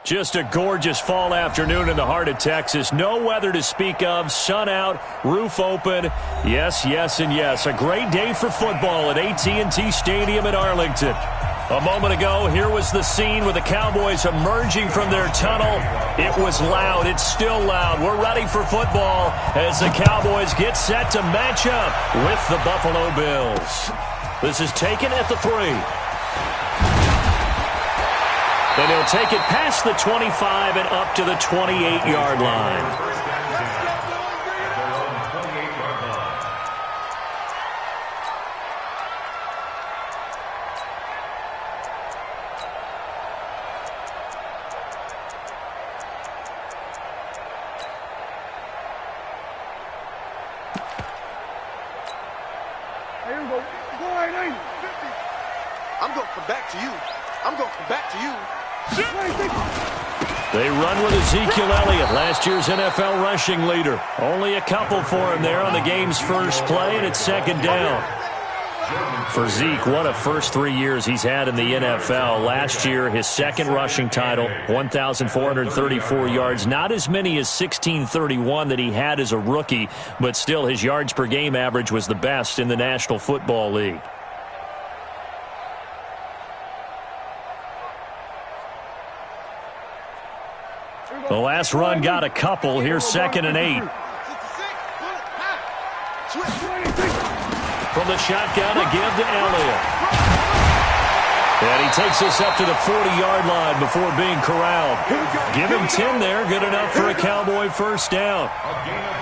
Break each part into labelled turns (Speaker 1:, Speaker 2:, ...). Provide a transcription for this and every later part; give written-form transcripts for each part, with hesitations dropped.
Speaker 1: Just a gorgeous fall afternoon in the heart of Texas. No weather to speak of. Sun out, roof open. Yes, yes, and yes. A great day for football at AT&T Stadium in Arlington. A moment ago, here was the scene with the Cowboys emerging from their tunnel. It was loud. It's still loud. We're ready for football as the Cowboys get set to match up with the Buffalo Bills. This is taken at the 3. And he'll take it past the 25 and up to the 28-yard line.
Speaker 2: I'm going to come back to you. I'm going to come back to you.
Speaker 1: They run with Ezekiel Elliott, last year's NFL rushing leader. Only a couple for him there on the game's first play, and it's second down. For Zeke, what a first 3 years he's had in the NFL. Last year, his second rushing title, 1,434 yards. Not as many as 1,631 that he had as a rookie, but still his yards per game average was the best in the National Football League. The last run got a couple. Here's 2nd and 8. From the shotgun, a give to Elliott. And he takes us up to the 40-yard line before being corralled. Give him 10 there. Good enough for a Cowboy first down.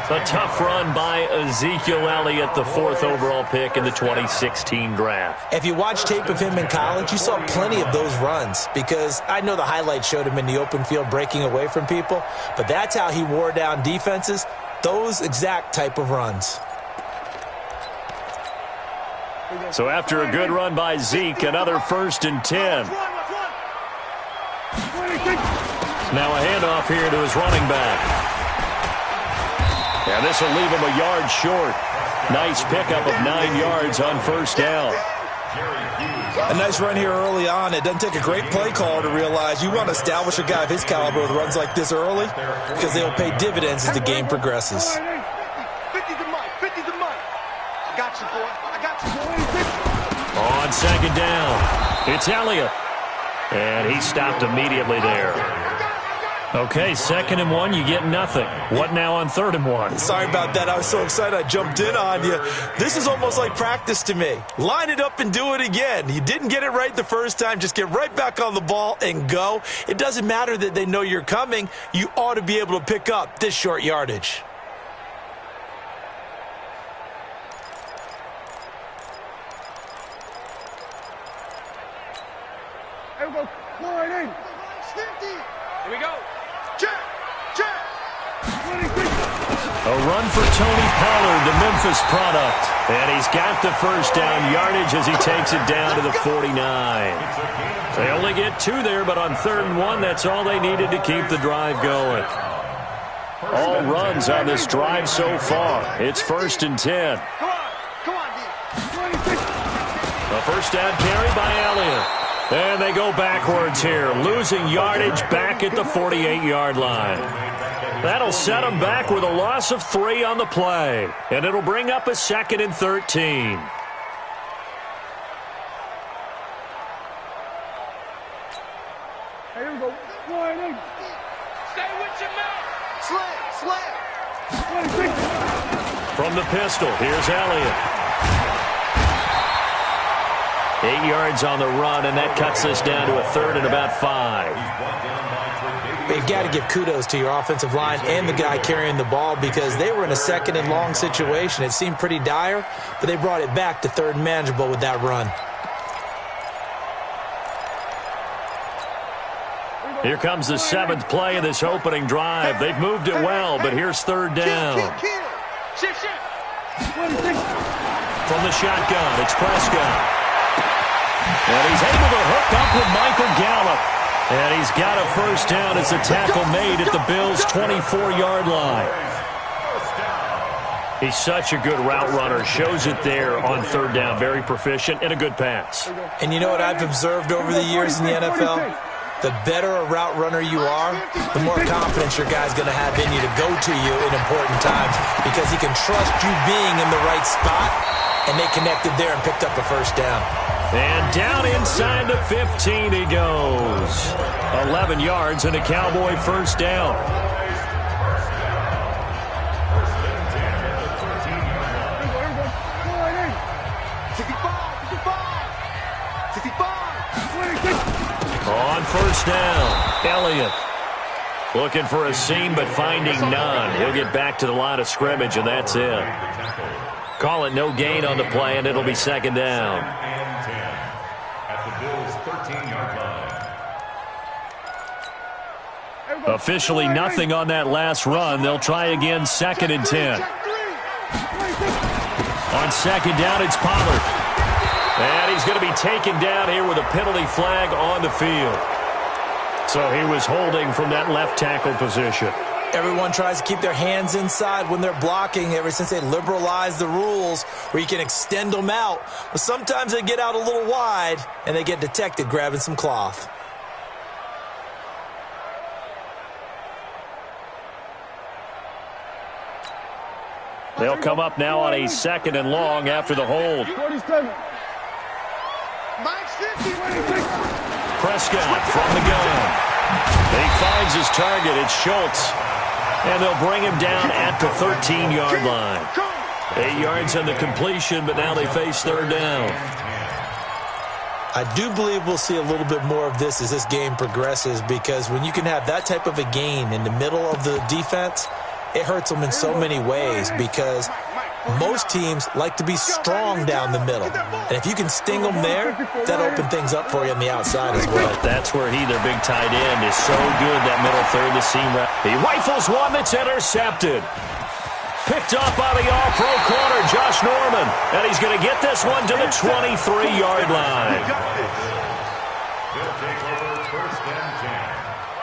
Speaker 1: A tough run by Ezekiel Elliott, the 4th overall pick in the 2016 draft.
Speaker 3: If you watch tape of him in college, you saw plenty of those runs because I know the highlights showed him in the open field breaking away from people, but that's how he wore down defenses, those exact type of runs.
Speaker 1: So after a good run by Zeke, another 1st and 10. Now a handoff here to his running back. And this will leave him a yard short. Nice pickup of 9 yards on first down.
Speaker 3: A nice run here early on. It doesn't take a great play caller to realize you want to establish a guy of his caliber with runs like this early because they'll pay dividends as the game progresses.
Speaker 2: 50 to Mike. 50 to Mike. I got you, boy. I got you, boy.
Speaker 1: On second down, it's Elliott. And he stopped immediately there. Okay, 2nd and 1, you get nothing. What now on 3rd and 1?
Speaker 3: Sorry about that. I was so excited I jumped in on you. This is almost like practice to me. Line it up and do it again. You didn't get it right the first time. Just get right back on the ball and go. It doesn't matter that they know you're coming. You ought to be able to pick up this short yardage.
Speaker 2: Here we go. Line in. 50. Here we go. Check. Check. 26.
Speaker 1: A run for Tony Pollard, the Memphis product. And he's got the first down yardage as he takes it down to the 49. They only get 2 there, but on 3rd and 1, that's all they needed to keep the drive going. All runs on this drive so far. It's 1st and 10.
Speaker 2: Come on, D. 26.
Speaker 1: A first down carry by Elliott. And they go backwards here, losing yardage back at the 48-yard line. That'll set them back with a loss of 3 on the play. And it'll bring up a 2nd and 13.
Speaker 2: Here we go. Line in. Stay with your man. Slam. 26.
Speaker 1: From the pistol, here's Elliott. 8 yards on the run, and that cuts us down to a 3rd and about 5.
Speaker 3: You've got to give kudos to your offensive line and the guy carrying the ball because they were in a 2nd and long situation. It seemed pretty dire, but they brought it back to 3rd and manageable with that run.
Speaker 1: Here comes the 7th play of this opening drive. They've moved it well, but here's 3rd down. From the shotgun, it's Prescott. And he's able to hook up with Michael Gallup. And he's got a first down as the tackle made at the Bills' 24-yard line. He's such a good route runner. Shows it there on 3rd down. Very proficient and a good pass.
Speaker 3: And you know what I've observed over the years in the NFL? the better a route runner you are, the more confidence your guy's going to have in you to go to you in important times because he can trust you being in the right spot, and they connected there and picked up a first down.
Speaker 1: And down inside the 15 he goes. 11 yards and a Cowboy first down. On first down, Elliott looking for a seam but finding none. He'll get back to the line of scrimmage, and that's it. Call it no gain on the play, and it'll be second down. Officially nothing on that last run. They'll try again, 2nd and 10. On second down, it's Pollard. And he's going to be taken down here with a penalty flag on the field. So he was holding from that left tackle position.
Speaker 3: Everyone tries to keep their hands inside when they're blocking ever since they liberalized the rules where you can extend them out. But sometimes they get out a little wide and they get detected grabbing some cloth.
Speaker 1: They'll come up now on a 2nd and long after the hold.
Speaker 2: 47.
Speaker 1: Prescott from the gun. He finds his target. It's Schultz. And they'll bring him down at the 13-yard line. 8 yards on the completion, but now they face third down.
Speaker 3: I do believe we'll see a little bit more of this as this game progresses, because when you can have that type of a gain in the middle of the defense, it hurts them in so many ways because most teams like to be strong down the middle. And if you can sting them there, that opens things up for you on the outside as well.
Speaker 1: But that's where their big tight end, is so good, that middle third, the seam route. He rifles one that's intercepted. Picked up by the all-pro corner, Josh Norman. And he's going to get this one to the 23-yard line.
Speaker 4: They'll take over 1st and 10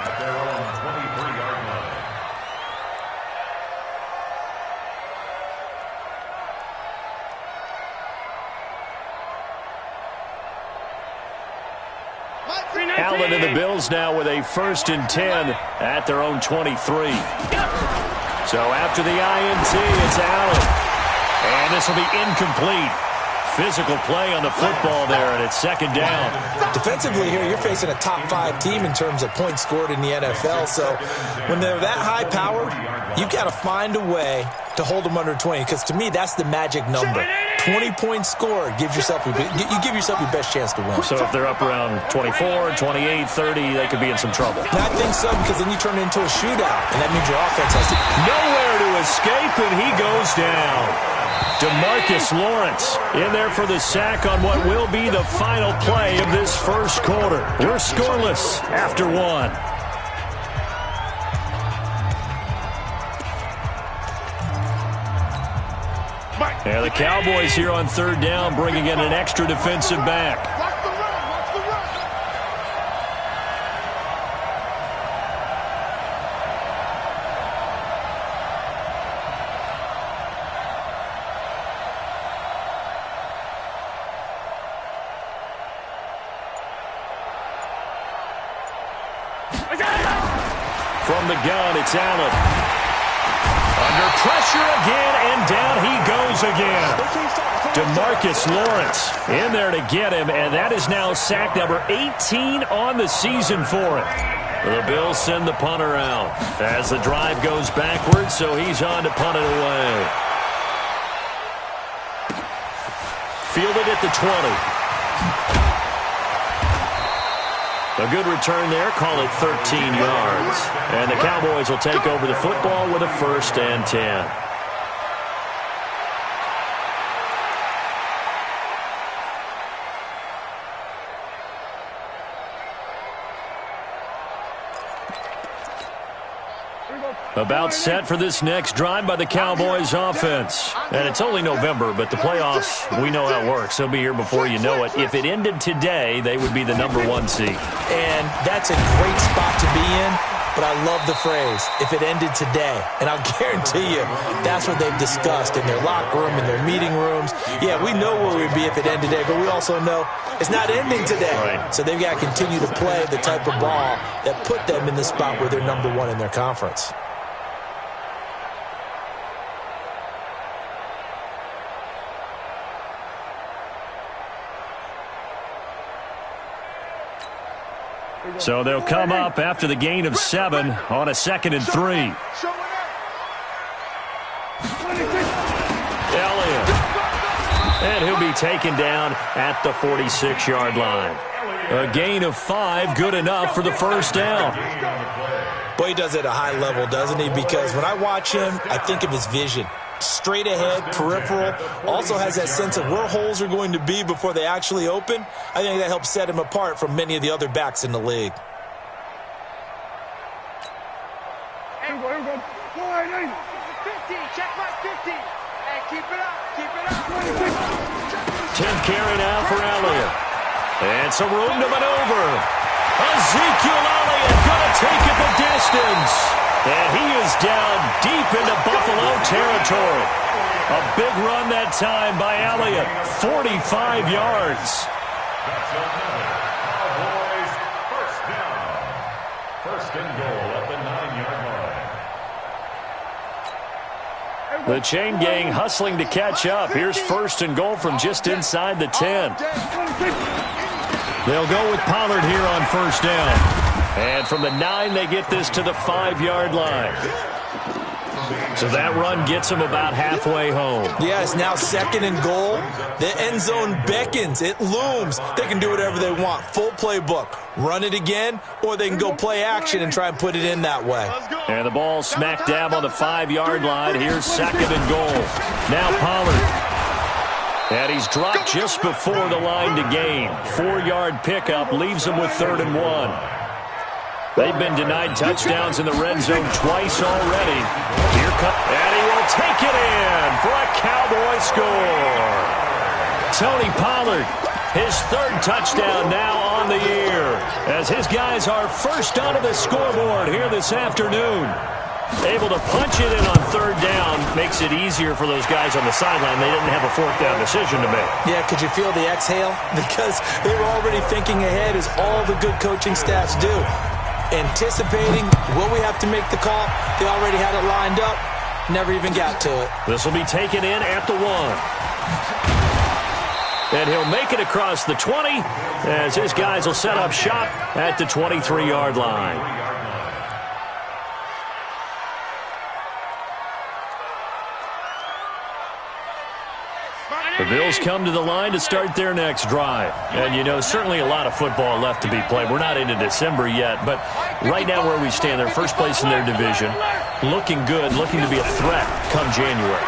Speaker 4: at their own 23-yard line.
Speaker 1: Allen and the Bills now with a 1st and 10 at their own 23. So after the INT, it's Allen. And this will be incomplete. Physical play on the football there, and it's 2nd down.
Speaker 3: Defensively here, you're facing a top-5 team in terms of points scored in the NFL. So when they're that high-powered, you've got to find a way to hold them under 20, because to me, that's the magic number. 20 points scored, you give yourself your best chance to win.
Speaker 1: So if they're up around 24, 28, 30, they could be in some trouble.
Speaker 3: And I think so, because then you turn it into a shootout, and that means your offense has to...
Speaker 1: Nowhere to escape, and he goes down. DeMarcus Lawrence in there for the sack on what will be the final play of this first quarter. We're scoreless after 1. And the Cowboys here on 3rd down, bringing in an extra defensive back.
Speaker 2: Watch the run, watch the run.
Speaker 1: From the gun, it's Allen. Under pressure again, and down he goes again. DeMarcus Lawrence in there to get him, and that is now sack number 18 on the season for him. The Bills send the punter out as the drive goes backwards, so he's on to punt it away. Fielded at the 20. A good return there, call it 13 yards. And the Cowboys will take over the football with a 1st and 10. About set for this next drive by the Cowboys offense. And it's only November, but the playoffs, we know how it works. They'll be here before you know it. If it ended today, they would be the #1 seed.
Speaker 3: And that's a great spot to be in, but I love the phrase, if it ended today. And I'll guarantee you that's what they've discussed in their locker room, in their meeting rooms. Yeah, we know where we'd be if it ended today, but we also know it's not ending today.
Speaker 1: Right.
Speaker 3: So they've got to continue to play the type of ball that put them in the spot where they're number one in their conference.
Speaker 1: So they'll come up after the gain of 7 on a 2nd and 3. Elliott. And he'll be taken down at the 46-yard line. A gain of 5, good enough for the first down.
Speaker 3: Boy, he does it at a high level, doesn't he? Because when I watch him, I think of his vision. Straight ahead, peripheral, also has that sense of where holes are going to be before they actually open. I think that helps set him apart from many of the other backs in the league.
Speaker 2: Here we go. 40, 50, check my 50. Hey, keep it up, keep it up.
Speaker 1: 10th carry now for Elliott. And some room to maneuver. Ezekiel Elliott going to take it the distance. And he is down deep into Buffalo territory. A big run that time by Elliott. 45 yards.
Speaker 4: That's another Cowboys first down. First and goal at the 9-yard line.
Speaker 1: The chain gang hustling to catch up. Here's first and goal from just inside the 10. They'll go with Pollard here on first down. And from the 9, they get this to the 5-yard line. So that run gets them about halfway home.
Speaker 3: Yeah, it's now 2nd and goal. The end zone beckons. It looms. They can do whatever they want. Full playbook. Run it again, or they can go play action and try and put it in that way.
Speaker 1: And the ball smack dab on the 5-yard line. Here's 2nd and goal. Now Pollard. And he's dropped just before the line to gain. 4-yard pickup leaves him with 3rd and 1. They've been denied touchdowns in the red zone twice already. Here comes, and he will take it in for a Cowboy score. Tony Pollard, his 3rd touchdown now on the year, as his guys are first onto the scoreboard here this afternoon. Able to punch it in on 3rd down makes it easier for those guys on the sideline. They didn't have a 4th down decision to make.
Speaker 3: Yeah, could you feel the exhale? Because they were already thinking ahead, as all the good coaching staffs do. Anticipating, will we have to make the call? They already had it lined up, never even got to it.
Speaker 1: This will be taken in at the 1. And he'll make it across the 20 as his guys will set up shop at the 23-yard line. The Bills come to the line to start their next drive. And, you know, certainly a lot of football left to be played. We're not into December yet, but right now where we stand, they're first place in their division. Looking good, looking to be a threat come January.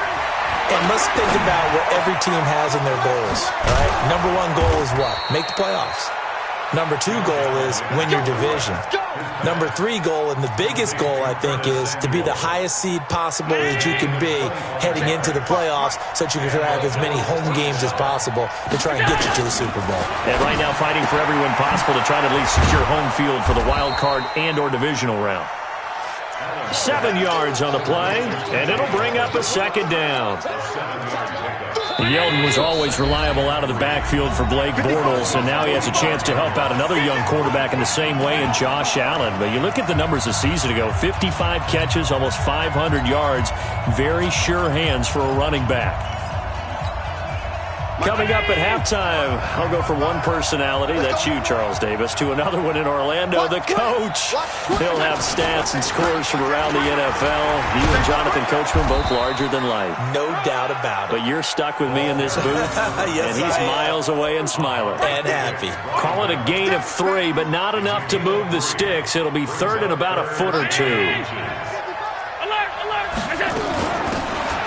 Speaker 3: And let's think about what every team has in their goals, all right? Number 1 goal is what? Make the playoffs. Number 2 goal is win your division. Number 3 goal, and the biggest goal, I think, is to be the highest seed possible that you can be heading into the playoffs, so that you can have as many home games as possible to try and get you to the Super Bowl.
Speaker 1: And right now fighting for every win possible to try to at least secure home field for the wild card and or divisional round. 7 yards on the play, and it'll bring up a 2nd down. Yeldon was always reliable out of the backfield for Blake Bortles, and now he has a chance to help out another young quarterback in the same way in Josh Allen. But you look at the numbers a season ago, 55 catches, almost 500 yards, very sure hands for a running back. Coming up at halftime, I'll go from one personality, that's you, Charles Davis, to another one in Orlando, the coach. He'll have stats and scores from around the NFL. You and Jonathan Coachman, both larger than life.
Speaker 3: No doubt about it.
Speaker 1: But you're stuck with me in this booth,
Speaker 3: yes,
Speaker 1: and he's miles away and smiling.
Speaker 3: And happy.
Speaker 1: Call it a gain of 3, but not enough to move the sticks. It'll be 3rd and about a foot or 2.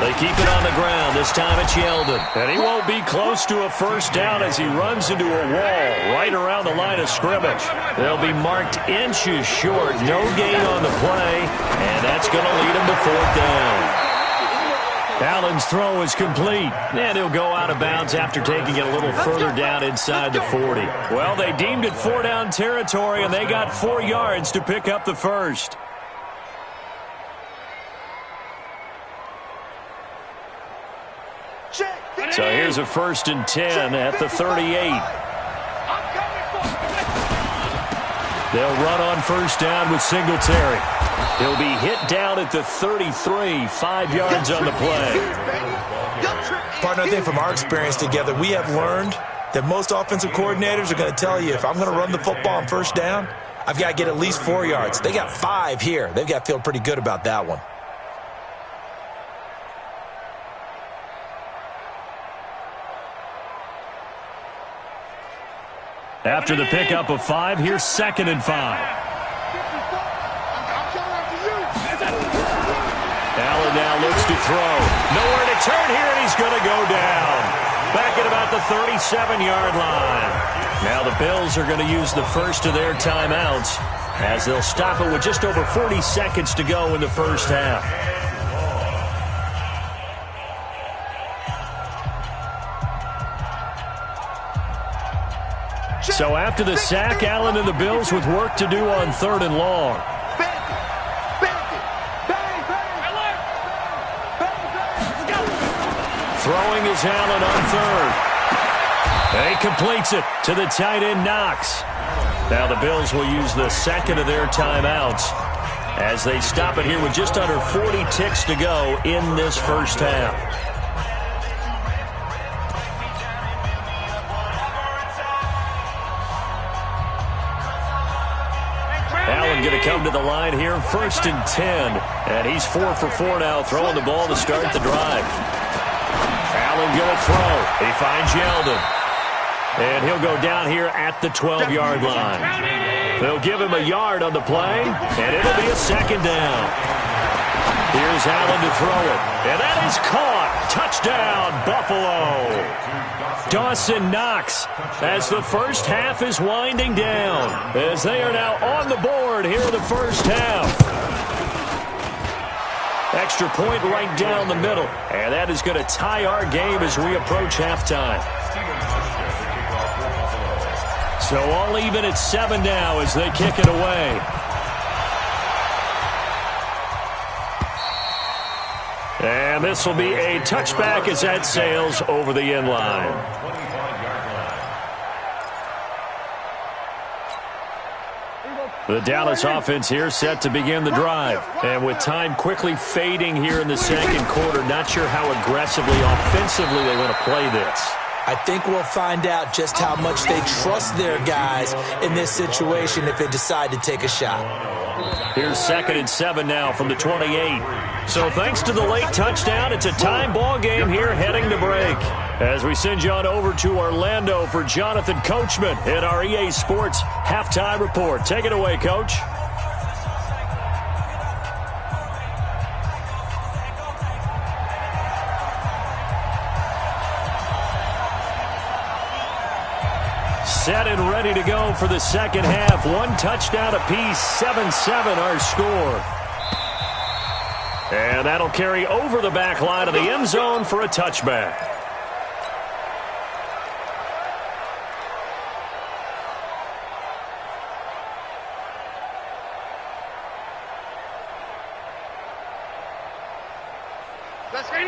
Speaker 1: They keep it on the ground. This time it's Yeldon. And he won't be close to a first down as he runs into a wall right around the line of scrimmage. They'll be marked inches short. No gain on the play, and that's going to lead him to 4th down. Allen's throw is complete, and he'll go out of bounds after taking it a little further down inside the 40. Well, they deemed it 4-down territory, and they got 4 yards to pick up the first. Here's a 1st and 10 at the 38. They'll run on 1st down with Singletary. He'll be hit down at the 33, 5 yards on the play.
Speaker 3: Partner, I think from our experience together, we have learned that most offensive coordinators are going to tell you, if I'm going to run the football on 1st down, I've got to get at least 4 yards. They got 5 here. They've got to feel pretty good about that one.
Speaker 1: After the pickup of 5, here's 2nd and 5. Allen now looks to throw. Nowhere to turn here, and he's going to go down. Back at about the 37-yard line. Now the Bills are going to use the first of their timeouts as they'll stop it with just over 40 seconds to go in the 1st half. So after the sack, Allen and the Bills with work to do on 3rd and long. Throwing is Allen on 3rd. And he completes it to the tight end, Knox. Now the Bills will use the 2nd of their timeouts as they stop it here with just under 40 ticks to go in this 1st half. Allen going to come to the line here, 1st and 10. And he's 4 for 4 now, throwing the ball to start the drive. Allen going to throw. He finds Yeldon. And he'll go down here at the 12-yard line. They'll give him a yard on the play, and it'll be a 2nd down. Here's Allen to throw it. And that is caught. Touchdown, Buffalo. Dawson Knox as the 1st half is winding down, as they are now on the board here in the 1st half. Extra point right down the middle, and that is going to tie our game as we approach halftime. So all even at 7 now as they kick it away. And this will be a touchback as that sails over the end line. The Dallas offense here set to begin the drive. And with time quickly fading here in the 2nd quarter, not sure how aggressively, offensively they want to play this.
Speaker 3: I think we'll find out just how much they trust their guys in this situation if they decide to take a shot.
Speaker 1: Here's 2nd and 7 now from the 28. So thanks to the late touchdown, it's a time ball game here heading to break. As we send you on over to Orlando for Jonathan Coachman in our EA Sports Halftime Report. Take it away, Coach. Set and ready to go for the 2nd half. 1 touchdown apiece, 7-7 our score. And that'll carry over the back line of the end zone for a touchback.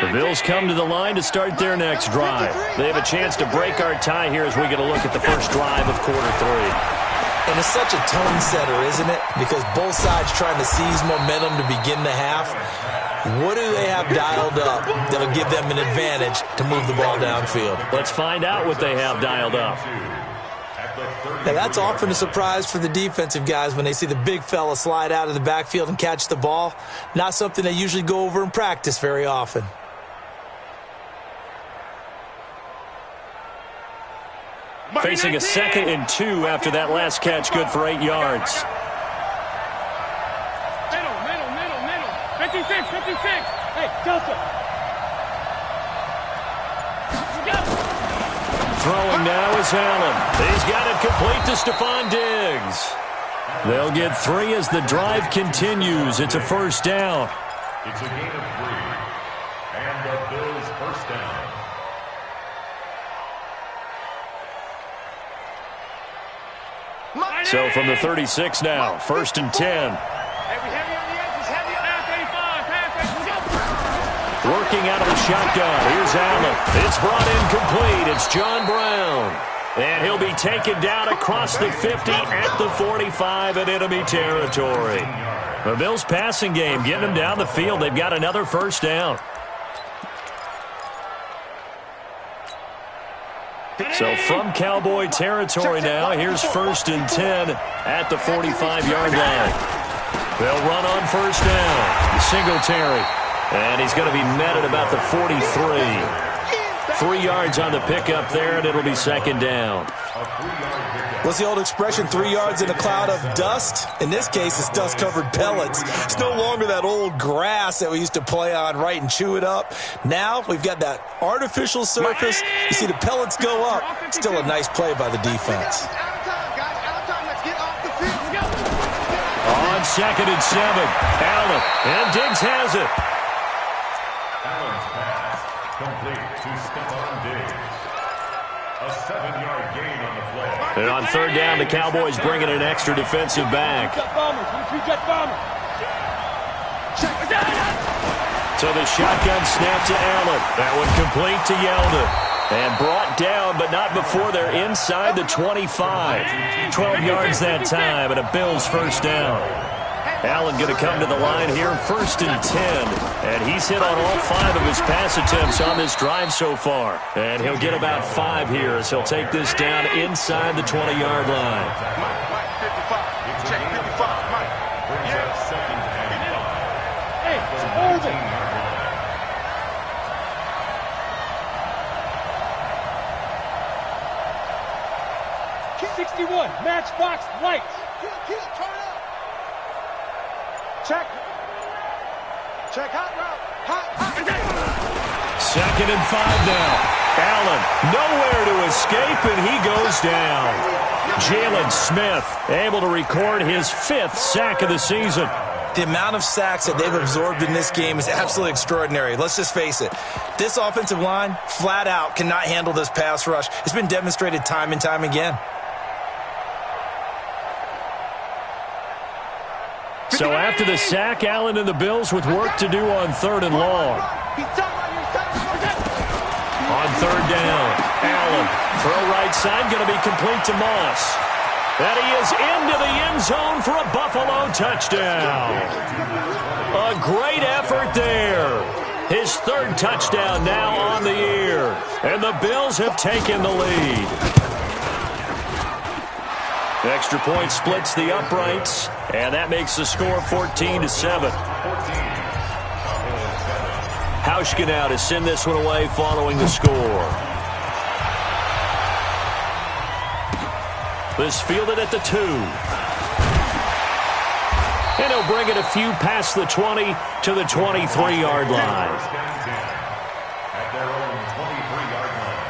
Speaker 1: The Bills come to the line to start their next drive. They have a chance to break our tie here as we get a look at the first drive of quarter 3.
Speaker 3: And it's such a tone setter, isn't it? Because both sides trying to seize momentum to begin the half. What do they have dialed up that'll give them an advantage to move the ball downfield?
Speaker 1: Let's find out what they have dialed up.
Speaker 3: Now, that's often a surprise for the defensive guys when they see the big fella slide out of the backfield and catch the ball. Not something they usually go over in practice very often.
Speaker 1: Facing a 2nd and 2 after that last catch, good for 8 yards.
Speaker 2: Middle. 56. Hey, Delta.
Speaker 1: Throwing now is Allen. He's got it complete to Stephon Diggs. They'll get 3 as the drive continues. It's a 1st down.
Speaker 4: It's a gain of 3. And the Bills' 1st down.
Speaker 1: So from the 36 now, 1st and 10. looking out of the shotgun. Here's Allen. It's brought in complete. It's John Brown. And he'll be taken down across the 50 at the 45 in enemy territory. The Bills' passing game getting them down the field. They've got another first down. So from Cowboy territory now, here's 1st and 10 at the 45-yard line. They'll run on first down. Singletary. And he's going to be met at about the 43. 3 yards on the pickup there, and it'll be 2nd down.
Speaker 3: What's the old expression, 3 yards in a cloud of dust? In this case, it's dust-covered pellets. It's no longer that old grass that we used to play on, right, and chew it up. Now we've got that artificial surface. You see the pellets go up. Still a nice play by the defense.
Speaker 1: On 2nd and 7, Allen, and Diggs has it.
Speaker 4: Allen's pass complete to Stephon Diggs. A 7-yard gain on the play.
Speaker 1: And on 3rd down, the Cowboys bringing an extra defensive back. So the shotgun snap to Allen. That one complete to Yeldon. And brought down, but not before they're inside the 25. 12 yards that time, and a Bills first down. Allen going to come to the line here, 1st and 10. And he's hit on all 5 of his pass attempts on this drive so far. And he'll get about 5 here as he'll take this down inside the 20-yard line.
Speaker 2: Mike, 55. Check 55. Mike.
Speaker 4: Yeah. 2nd and 5.
Speaker 2: Hey, it's over. 61, matchbox lights. Turn up. Check. Check hot route. Hot.
Speaker 1: 2nd and 5 now. Allen nowhere to escape, and he goes down. Jalen Smith able to record his 5th sack of the season.
Speaker 3: The amount of sacks that they've absorbed in this game is absolutely extraordinary. Let's just face it. This offensive line, flat out, cannot handle this pass rush. It's been demonstrated time and time again.
Speaker 1: So after the sack, Allen and the Bills with work to do on 3rd and long. On 3rd down, Allen, throw right side, going to be complete to Moss. And he is into the end zone for a Buffalo touchdown. A great effort there. His 3rd touchdown now on the year. And the Bills have taken the lead. Extra point splits the uprights, and that makes the score 14-7. Hauschka now to send this one away following the score. This fielded at the 2. And he'll bring it a few past the 20 to the 23-yard line.
Speaker 4: At their own 23-yard line.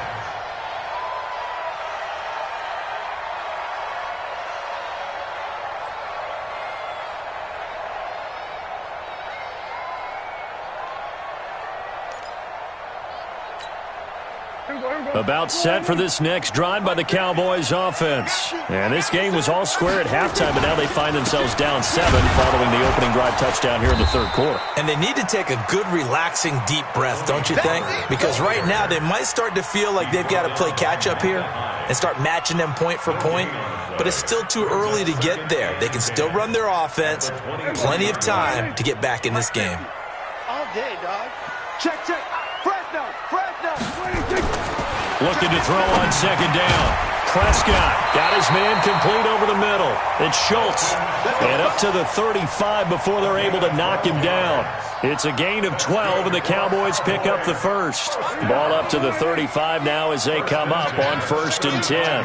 Speaker 1: About set for this next drive by the Cowboys offense. And this game was all square at halftime, but now they find themselves down 7 following the opening drive touchdown here in the 3rd quarter.
Speaker 3: And they need to take a good, relaxing, deep breath, don't you think? Because right now they might start to feel like they've got to play catch-up here and start matching them point for point. But it's still too early to get there. They can still run their offense. Plenty of time to get back in this game.
Speaker 2: All day, dog. Check. Fresno.
Speaker 1: Looking to throw on 2nd down. Prescott got his man complete over the middle. It's Schultz. And up to the 35 before they're able to knock him down. It's a gain of 12, and the Cowboys pick up the first. Ball up to the 35 now as they come up on 1st and 10.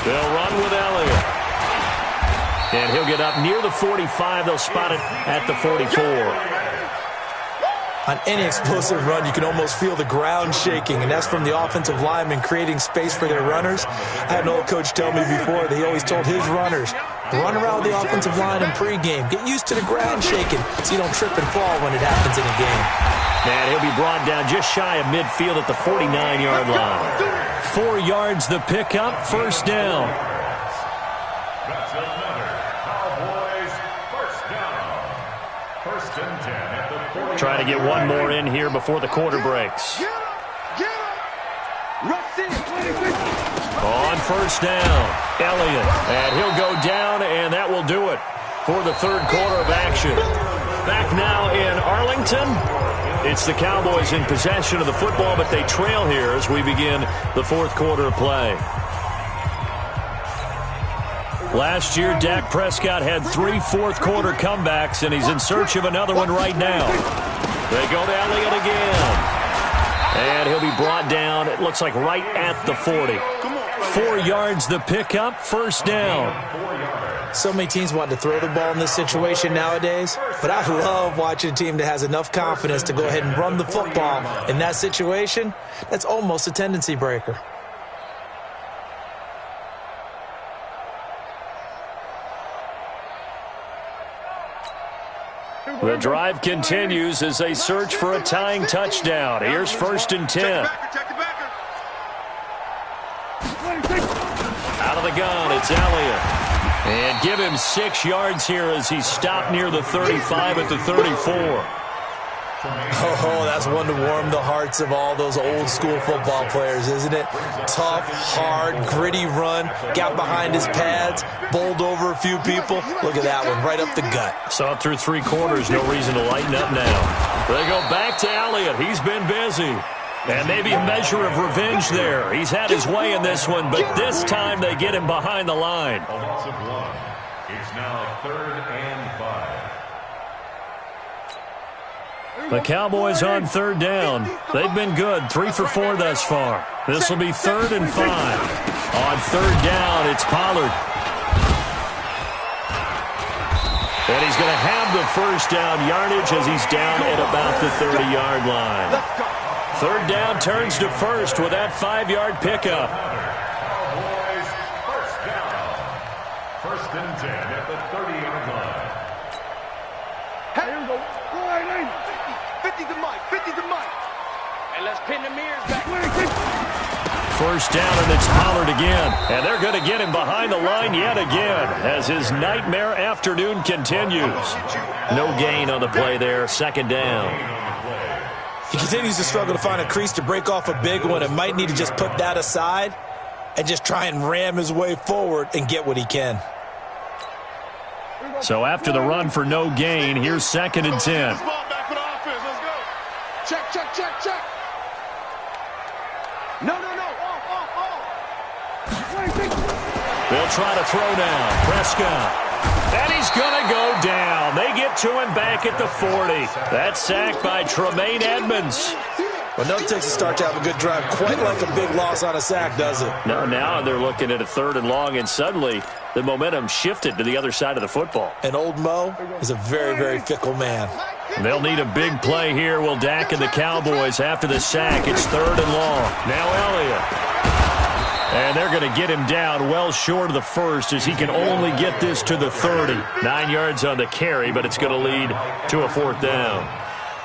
Speaker 1: They'll run with Elliott. And he'll get up near the 45. They'll spot it at the 44.
Speaker 3: On any explosive run, you can almost feel the ground shaking, and that's from the offensive linemen creating space for their runners. I had an old coach tell me before that he always told his runners, run around the offensive line in pregame. Get used to the ground shaking so you don't trip and fall when it happens in a game.
Speaker 1: And he'll be brought down just shy of midfield at the 49-yard line. 4 yards the pickup, first down.
Speaker 4: That's another Cowboys first down. 1st and 10 at the
Speaker 1: Trying to get one more in here before the quarter breaks.
Speaker 2: Get him! Rush in!
Speaker 1: On first down, Elliott. And he'll go down, and that will do it for the third quarter of action. Back now in Arlington. It's the Cowboys in possession of the football, but they trail here as we begin the fourth quarter of play. Last year, Dak Prescott had 3 fourth-quarter comebacks, and he's in search of another one right now. They go to Elliott again. And he'll be brought down, it looks like right at the 40. 4 yards the pickup, first down.
Speaker 3: So many teams want to throw the ball in this situation nowadays, but I love watching a team that has enough confidence to go ahead and run the football. In that situation, that's almost a tendency breaker.
Speaker 1: The drive continues as they search for a tying touchdown. Here's first and 10. Out of the gun, it's Elliott. And give him 6 yards here as he's stopped near the 35 at the 34.
Speaker 3: Oh, that's one to warm the hearts of all those old-school football players, isn't it? Tough, hard, gritty run, got behind his pads, bowled over a few people. Look at that one, right up the gut.
Speaker 1: Saw it through 3 quarters, no reason to lighten up now. They go back to Elliott. He's been busy. And maybe a measure of revenge there. He's had his way in this one, but this time they get him behind the line.
Speaker 4: A loss of 1. It's now 3rd and 5.
Speaker 1: The Cowboys on third down. They've been good, 3 for 4 thus far. This will be 3rd and 5. On third down, it's Pollard. And he's going to have the first down yardage as he's down at about the 30-yard line. Third down turns to first with that 5-yard pickup.
Speaker 4: Cowboys first down. 1st and 10 at the 30-yard line.
Speaker 2: Here we go. 50 to Mike. 50 to Mike. And let's pin the mirrors back.
Speaker 1: First down, and it's Pollard again. And they're going to get him behind the line yet again as his nightmare afternoon continues. No gain on the play there. Second down.
Speaker 3: He continues to struggle to find a crease to break off a big one and might need to just put that aside and just try and ram his way forward and get what he can.
Speaker 1: So after the run for no gain, here's 2nd and 10.
Speaker 2: Check, check, check, check. No.
Speaker 1: They'll try to throw now. Prescott. And he's going to go down. They get to him back at the 40. That's sacked by Tremaine Edmonds.
Speaker 3: Well, no, it takes a start to have a good drive. Quite like a big loss on a sack, does it?
Speaker 1: No, now they're looking at a 3rd and long, and suddenly the momentum shifted to the other side of the football.
Speaker 3: And old Mo is a very, very fickle man.
Speaker 1: They'll need a big play here, will Dak and the Cowboys after the sack. It's 3rd and long. Now Elliott. And they're going to get him down well short of the first as he can only get this to the 30. 9 yards on the carry, but it's going to lead to a 4th down.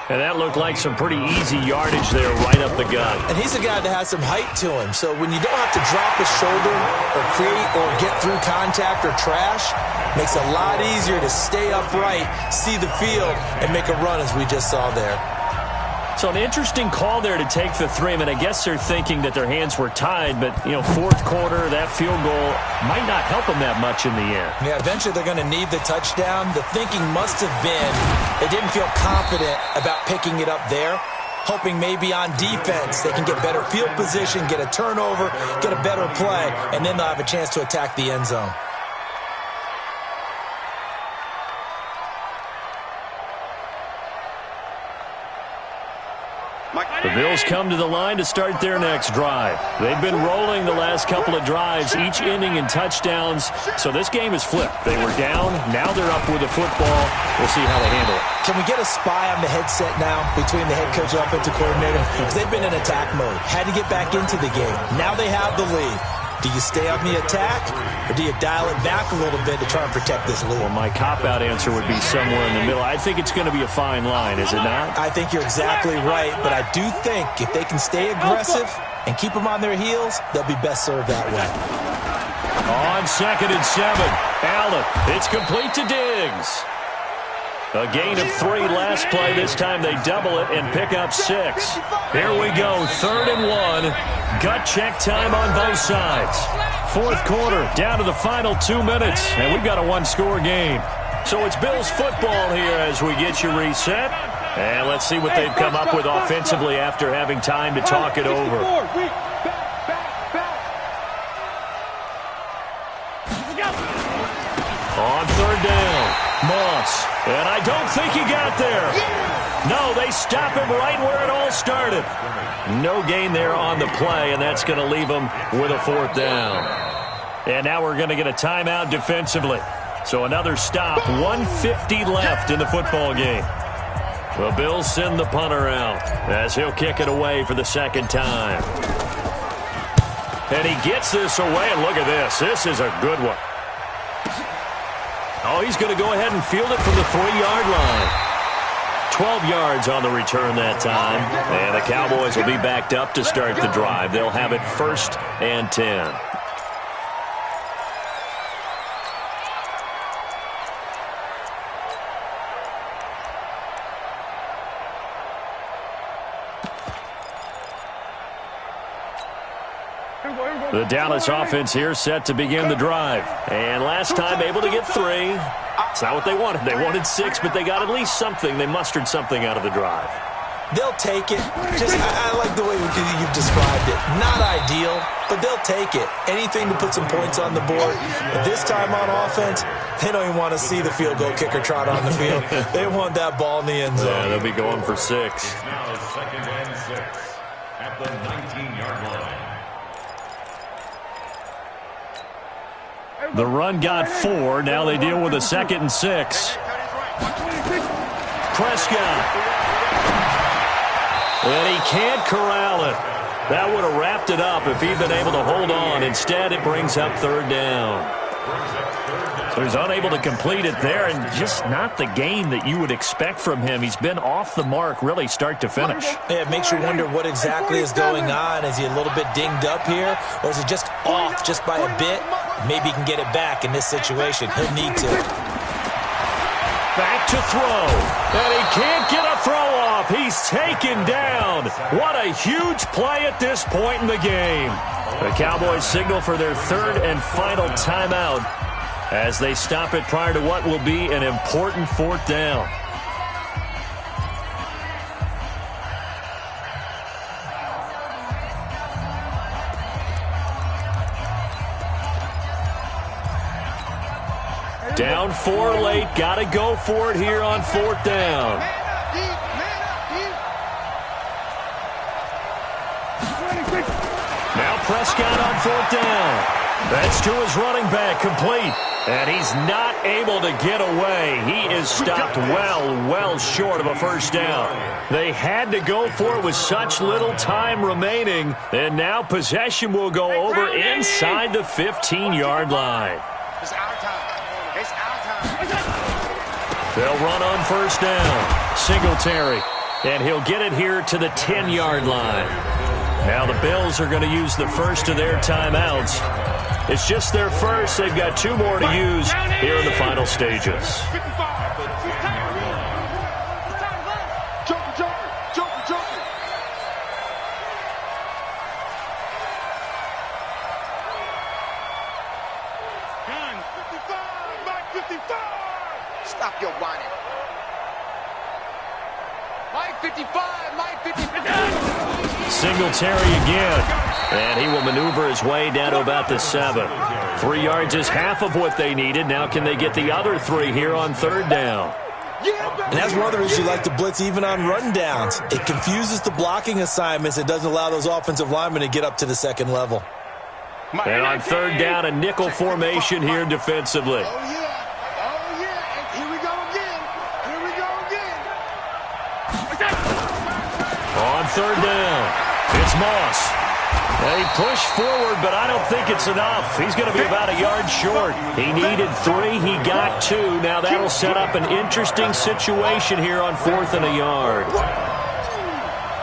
Speaker 1: And that looked like some pretty easy yardage there right up the gut.
Speaker 3: And he's a guy that has some height to him. So when you don't have to drop his shoulder or create or get through contact or trash, makes it a lot easier to stay upright, see the field, and make a run as we just saw there.
Speaker 1: So an interesting call there to take the 3. I mean, I guess they're thinking that their hands were tied, but, you know, 4th quarter, that field goal might not help them that much in the end.
Speaker 3: Yeah, eventually they're going to need the touchdown. The thinking must have been they didn't feel confident about picking it up there, hoping maybe on defense they can get better field position, get a turnover, get a better play, and then they'll have a chance to attack the end zone.
Speaker 1: The Bills come to the line to start their next drive. They've been rolling the last couple of drives, each ending in touchdowns. So this game is flipped. They were down. Now they're up with the football. We'll see how they handle it.
Speaker 3: Can we get a spy on the headset now between the head coach and offensive coordinator? Because they've been in attack mode. Had to get back into the game. Now they have the lead. Do you stay on the attack, or do you dial it back a little bit to try and protect this lead?
Speaker 1: Well, my cop-out answer would be somewhere in the middle. I think it's going to be a fine line, is it not?
Speaker 3: I think you're exactly right, but I do think if they can stay aggressive and keep them on their heels, they'll be best served that way.
Speaker 1: On 2nd and 7, Allen. It's complete to Diggs. A gain of 3 last play. This time they double it and pick up 6. Here we go, 3rd and 1. Gut check time on both sides. 4th quarter, down to the final 2 minutes, and we've got a 1-score game. So it's Bills football here as we get you reset. And let's see what they've come up with offensively after having time to talk it over. On 3rd down, Moss. And I don't think he got there. No, they stop him right where it all started. No gain there on the play, and that's going to leave him with a 4th down. And now we're going to get a timeout defensively. So another stop, 1:50 left in the football game. The Bills send the punter out as he'll kick it away for the 2nd time. And he gets this away, and look at this. This is a good one. Oh, he's going to go ahead and field it from the 3-yard line. 12 yards on the return that time. And the Cowboys will be backed up to start the drive. They'll have it 1st and 10. The Dallas offense here set to begin the drive. And last time able to get 3. It's not what they wanted. They wanted 6, but they got at least something. They mustered something out of the drive.
Speaker 3: They'll take it. I like the way you've described it. Not ideal, but they'll take it. Anything to put some points on the board. But this time on offense, they don't even want to see the field goal kicker trot on the field. They want that ball in the end zone.
Speaker 1: Yeah, they'll be going for 6.
Speaker 4: It's now 2nd and 6 at the 19-yard line.
Speaker 1: The run got 4. Now they deal with a 2nd and 6. Prescott. And he can't corral it. That would have wrapped it up if he'd been able to hold on. Instead, it brings up 3rd down. So he's unable to complete it there, and just not the game that you would expect from him. He's been off the mark, really, start to finish.
Speaker 3: Yeah, it makes you wonder what exactly is going on. Is he a little bit dinged up here, or is he just off just by a bit? Maybe he can get it back in this situation. He'll need to.
Speaker 1: Back to throw. And he can't get a throw off. He's taken down. What a huge play at this point in the game. The Cowboys signal for their 3rd and final timeout as they stop it prior to what will be an important 4th down. Down 4 late. Got to go for it here on 4th down. Now Prescott on 4th down. That's to his running back, complete. And he's not able to get away. He is stopped well short of a 1st down. They had to go for it with such little time remaining. And now possession will go over inside the 15-yard line.
Speaker 2: It's our time. It's our time.
Speaker 1: They'll run on 1st down. Singletary. And he'll get it here to the 10-yard line. Now the Bills are going to use the first of their timeouts. It's just their first. They've got 2 more to use here in the final stages.
Speaker 2: Stop your whining. Mike 55, Mike 55.
Speaker 1: Singletary again. And he will maneuver his way down to about the 7. 3 yards is half of what they needed. Now can they get the other 3 here on 3rd down?
Speaker 3: And that's one of the reasons you like to blitz even on run downs. It confuses the blocking assignments. It doesn't allow those offensive linemen to get up to the 2nd level.
Speaker 1: And on 3rd down, a nickel formation here defensively.
Speaker 2: Oh, yeah. And here we go again.
Speaker 1: On 3rd down, it's Moss. They push forward, but I don't think it's enough. He's going to be about a yard short. He needed 3. He got 2. Now that'll set up an interesting situation here on 4th and a yard.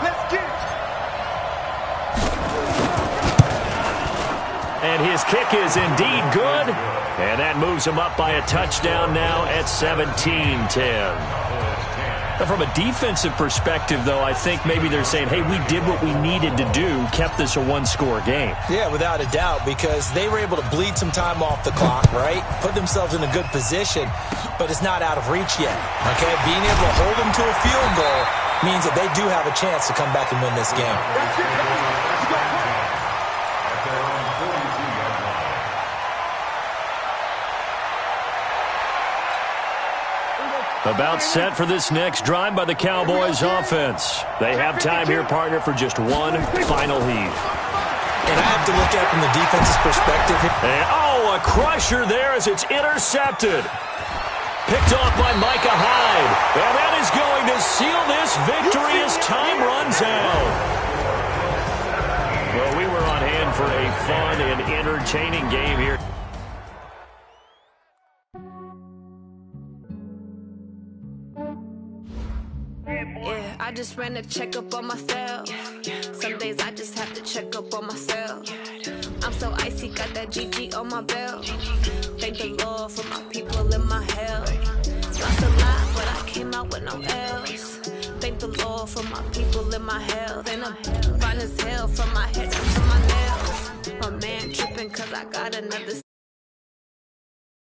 Speaker 2: Let's get it.
Speaker 1: And his kick is indeed good. And that moves them up by a touchdown now at 17-10. From a defensive perspective, though, I think maybe they're saying, hey, we did what we needed to do, kept this a one-score game.
Speaker 3: Yeah, without a doubt, because they were able to bleed some time off the clock, right? Put themselves in a good position, but it's not out of reach yet, okay? Being able to hold them to a field goal means that they do have a chance to come back and win this game.
Speaker 1: About set for this next drive by the Cowboys offense. They have time here, partner, for just one final heave.
Speaker 3: And I have to look at it from the defense's perspective.
Speaker 1: And, a crusher there as it's intercepted. Picked off by Micah Hyde. And that is going to seal this victory as time runs out. Well, we were on hand for a fun and entertaining game here.
Speaker 5: Yeah, I just ran a checkup on myself. Some days I just have to check up on myself. I'm so icy, got that GG on my belt. Thank the Lord for my people in my health. Lost a lot, but I came out with no L's. Thank the Lord for my people in my health. And I'm fine as hell from my